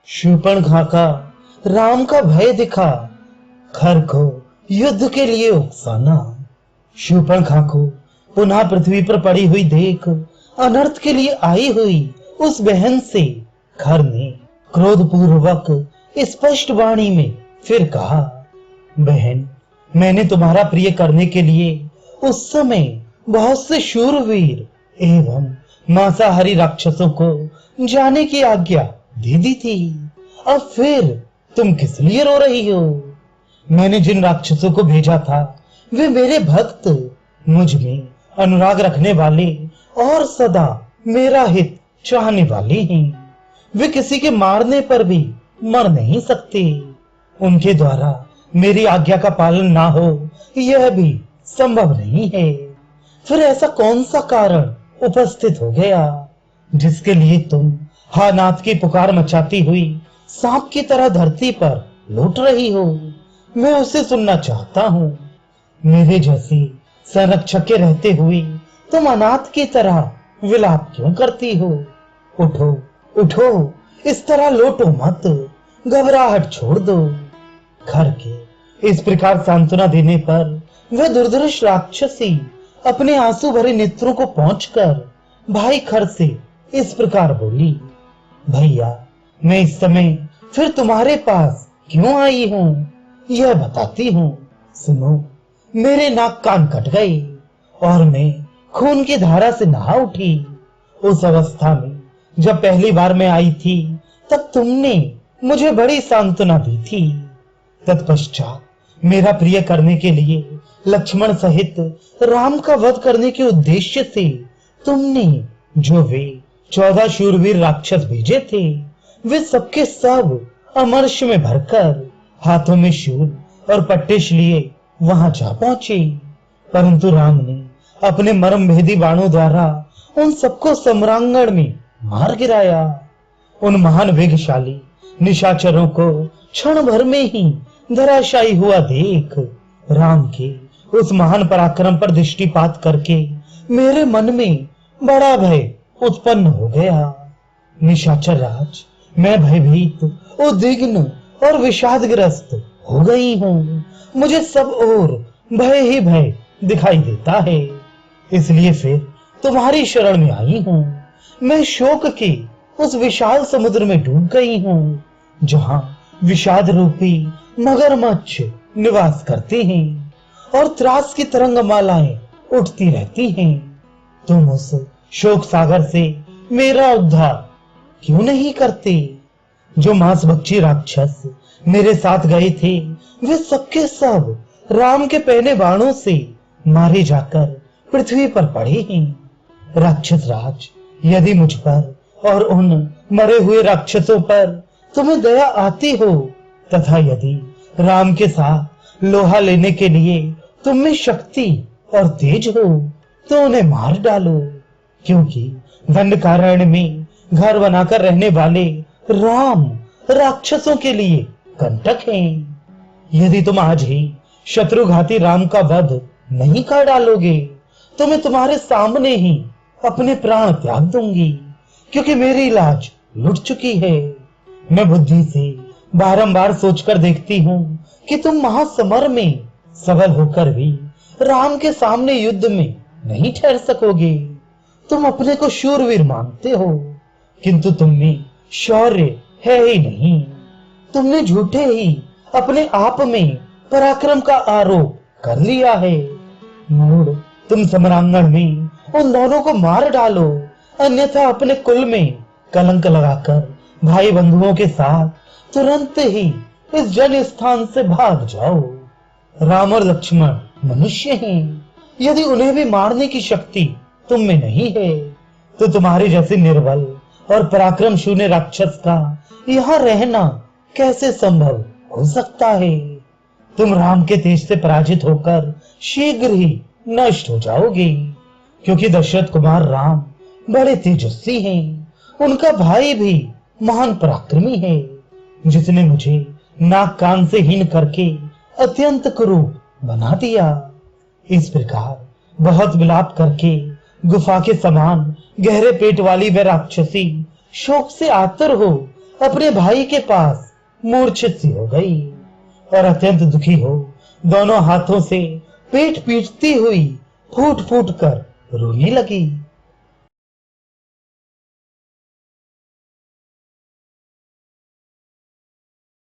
शूर्पणखा राम का भय दिखा, खर को युद्ध के लिए उकसाना। शूर्पणखा को पुनः पृथ्वी पर पड़ी हुई देख अनर्थ के लिए आई हुई उस बहन से खर ने क्रोधपूर्वक स्पष्ट वाणी में फिर कहा, बहन, मैंने तुम्हारा प्रिय करने के लिए उस समय बहुत से शूरवीर एवं मांसाहारी राक्षसों को जाने की आज्ञा दे दी थी। अब फिर तुम किस लिए रो रही हो? मैंने जिन राक्षसों को भेजा था वे मेरे भक्त, मुझ में अनुराग रखने वाले और सदा मेरा हित चाहने वाले हैं। वे किसी के मारने पर भी मर नहीं सकते। उनके द्वारा मेरी आज्ञा का पालन ना हो यह भी संभव नहीं है। फिर ऐसा कौन सा कारण उपस्थित हो गया जिसके लिए तुम हा नाथ की पुकार मचाती हुई सांप की तरह धरती पर लौट रही हो? मैं उसे सुनना चाहता हूँ। मेरे जैसे संरक्षक के रहते हुए तुम अनाथ की तरह विलाप क्यों करती हो? उठो उठो, इस तरह लौटो मत, घबराहट छोड़ दो। खर के इस प्रकार सांत्वना देने पर वह दुर्धर्ष राक्षसी अपने आंसू भरे नेत्रों को पहुंचकर भाई खर से इस प्रकार बोली, भैया, मैं इस समय फिर तुम्हारे पास क्यों आई हूँ यह बताती हूँ। सुनो, मेरे नाक कान कट गए और मैं खून की धारा से नहा उठी। उस अवस्था में जब पहली बार मैं आई थी तब तुमने मुझे बड़ी सांत्वना दी थी। तत्पश्चात मेरा प्रिय करने के लिए लक्ष्मण सहित राम का वध करने के उद्देश्य से तुमने जो वे 14 शूरवीर राक्षस भेजे थे वे सबके सब अमरश में भरकर हाथों में शूल और पट्टिश लिए वहां जा पहुंचे। परंतु राम ने अपने मर्म भेदी बाणों द्वारा उन सबको सम्रांगण में मार गिराया। उन महान वेगशाली निशाचरों को क्षण भर में ही धराशायी हुआ देख राम के उस महान पराक्रम पर दृष्टिपात करके मेरे मन में बड़ा भय उत्पन्न हो गया। निशाचर राज, मैं भयभीत, उद्विग्न और विषादग्रस्त हो गई हूँ। मुझे सब ओर भय ही भय दिखाई देता है, इसलिए फिर तुम्हारी शरण में आई हूँ। मैं शोक के उस विशाल समुद्र में डूब गई हूँ जहाँ विषाद रूपी मगरमच्छ निवास करते हैं और त्रास की तरंगमालाएं उठती रहती हैं। तुम उस शोक सागर से मेरा उद्धार क्यों नहीं करते? जो मांसभक्षी राक्षस मेरे साथ गए थे वे सबके सब राम के पहने बाणों से मारे जाकर पृथ्वी पर पड़े हैं। राक्षस राज, यदि मुझ पर और उन मरे हुए राक्षसों पर तुम्हें दया आती हो तथा यदि राम के साथ लोहा लेने के लिए तुम में शक्ति और तेज हो तो उन्हें मार डालो, क्योंकि दंडकारण्य में घर बनाकर रहने वाले राम राक्षसों के लिए कंटक हैं। यदि तुम आज ही शत्रुघाती राम का वध नहीं कर डालोगे तो मैं तुम्हारे सामने ही अपने प्राण त्याग दूंगी, क्योंकि मेरी लाज लुट चुकी है। मैं बुद्धि से बारंबार सोचकर देखती हूँ कि तुम महासमर में सबल होकर भी राम के सामने युद्ध में नहीं ठहर सकोगे। तुम अपने को शूरवीर मानते हो, किंतु तुम में शौर्य है ही नहीं। तुमने झूठे ही अपने आप में पराक्रम का आरोप कर लिया है। मूढ़, तुम सम्रांगण में उन दोनों को मार डालो, अन्यथा अपने कुल में कलंक लगाकर भाई बंधुओं के साथ तुरंत ही इस जन स्थान से भाग जाओ। राम और लक्ष्मण मनुष्य हैं, यदि उन्हें भी मारने की शक्ति तुम में नहीं है तो तुम्हारे जैसे निर्बल और पराक्रम शून्य राक्षस का यहाँ रहना कैसे संभव हो सकता है? तुम राम के तेज से पराजित होकर शीघ्र ही नष्ट हो जाओगे, क्योंकि दशरथ कुमार राम बड़े तेजस्वी हैं। उनका भाई भी महान पराक्रमी है, जिसने मुझे नाक कान से हीन करके अत्यंत क्रूर बना दिया। इस प्रकार बहुत विलाप करके गुफा के समान गहरे पेट वाली वह राक्षसी शोक से आतुर हो अपने भाई के पास मूर्छित सी हो गई और अत्यंत दुखी हो दोनों हाथों से पेट पीटती हुई फूट फूट कर रोने लगी।